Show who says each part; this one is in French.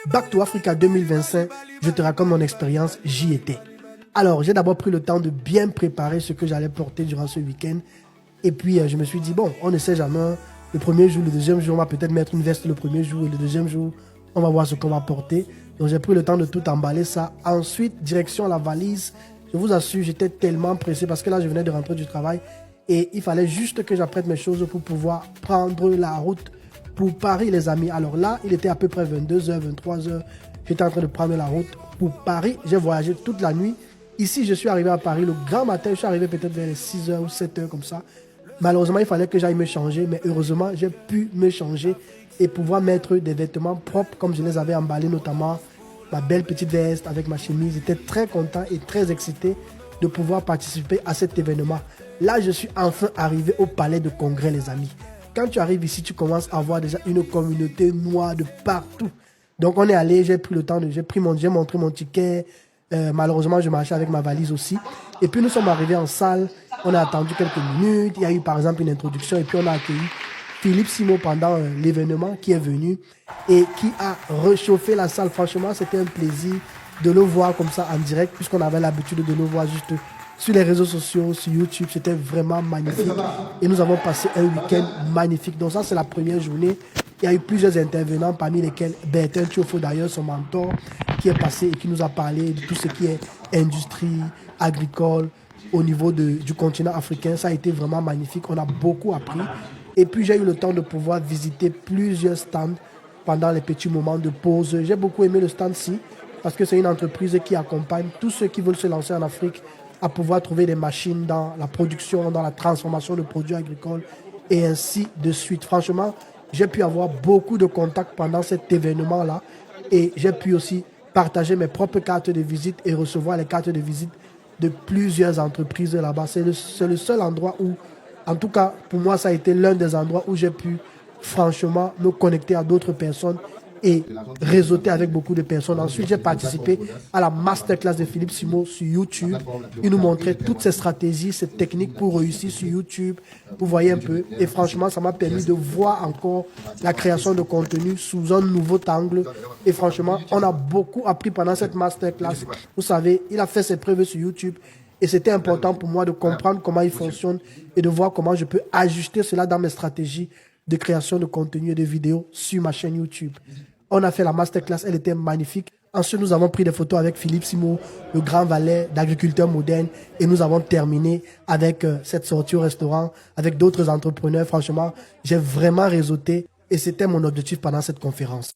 Speaker 1: Back to Africa 2025, je te raconte mon expérience, j'y étais. Alors, j'ai d'abord pris le temps de bien préparer ce que j'allais porter durant ce week-end. Et puis, je me suis dit, bon, on ne sait jamais. Le premier jour, le deuxième jour, on va peut-être mettre une veste le premier jour. Et le deuxième jour, on va voir ce qu'on va porter. Donc, j'ai pris le temps de tout emballer ça. Ensuite, direction la valise. Je vous assure, j'étais tellement pressé parce que là, je venais de rentrer du travail. Et il fallait juste que j'apprête mes choses pour pouvoir prendre la route pour Paris, les amis. Alors là, il était à peu près 22h, 23h. J'étais en train de prendre la route pour Paris. J'ai voyagé toute la nuit. Ici, je suis arrivé à Paris le grand matin. Je suis arrivé peut-être vers les 6h ou 7h comme ça. Malheureusement, il fallait que j'aille me changer. Mais heureusement, j'ai pu me changer et pouvoir mettre des vêtements propres comme je les avais emballés, notamment ma belle petite veste avec ma chemise. J'étais très content et très excité de pouvoir participer à cet événement. Là, je suis enfin arrivé au palais de congrès, les amis. Quand tu arrives ici, tu commences à voir déjà une communauté noire de partout. Donc, on est allé, j'ai pris le temps, j'ai montré mon ticket. Malheureusement, je marchais avec ma valise aussi. Et puis, nous sommes arrivés en salle. On a attendu quelques minutes. Il y a eu, par exemple, une introduction. Et puis, on a accueilli Philippe Simo pendant l'événement qui est venu et qui a réchauffé la salle. Franchement, c'était un plaisir de le voir comme ça en direct, puisqu'on avait l'habitude de le voir juste sur les réseaux sociaux, sur YouTube. C'était vraiment magnifique. Et nous avons passé un week-end magnifique. Donc ça, c'est la première journée. Il y a eu plusieurs intervenants, parmi lesquels Bertin Thiofo, d'ailleurs, son mentor, qui est passé et qui nous a parlé de tout ce qui est industrie, agricole, au niveau du continent africain. Ça a été vraiment magnifique. On a beaucoup appris. Et puis, j'ai eu le temps de pouvoir visiter plusieurs stands pendant les petits moments de pause. J'ai beaucoup aimé le stand-ci parce que c'est une entreprise qui accompagne tous ceux qui veulent se lancer en Afrique à pouvoir trouver des machines dans la production, dans la transformation de produits agricoles et ainsi de suite. Franchement, j'ai pu avoir beaucoup de contacts pendant cet événement-là et j'ai pu aussi partager mes propres cartes de visite et recevoir les cartes de visite de plusieurs entreprises là-bas. C'est le seul endroit où, en tout cas, pour moi, ça a été l'un des endroits où j'ai pu franchement me connecter à d'autres personnes et réseauter avec beaucoup de personnes. Ensuite, j'ai participé à la masterclass de Philippe Simo sur YouTube. Il nous montrait toutes ses stratégies, ses techniques pour réussir sur YouTube. Vous voyez un peu. Et franchement, ça m'a permis de voir encore la création de contenu sous un nouveau angle. Et franchement, on a beaucoup appris pendant cette masterclass. Vous savez, il a fait ses preuves sur YouTube. Et c'était important pour moi de comprendre comment il fonctionne et de voir comment je peux ajuster cela dans mes stratégies de création de contenu et de vidéos sur ma chaîne YouTube. On a fait la masterclass, elle était magnifique. Ensuite, nous avons pris des photos avec Philippe Simo, le grand valet d'agriculteurs modernes. Et nous avons terminé avec cette sortie au restaurant, avec d'autres entrepreneurs. Franchement, j'ai vraiment réseauté et c'était mon objectif pendant cette conférence.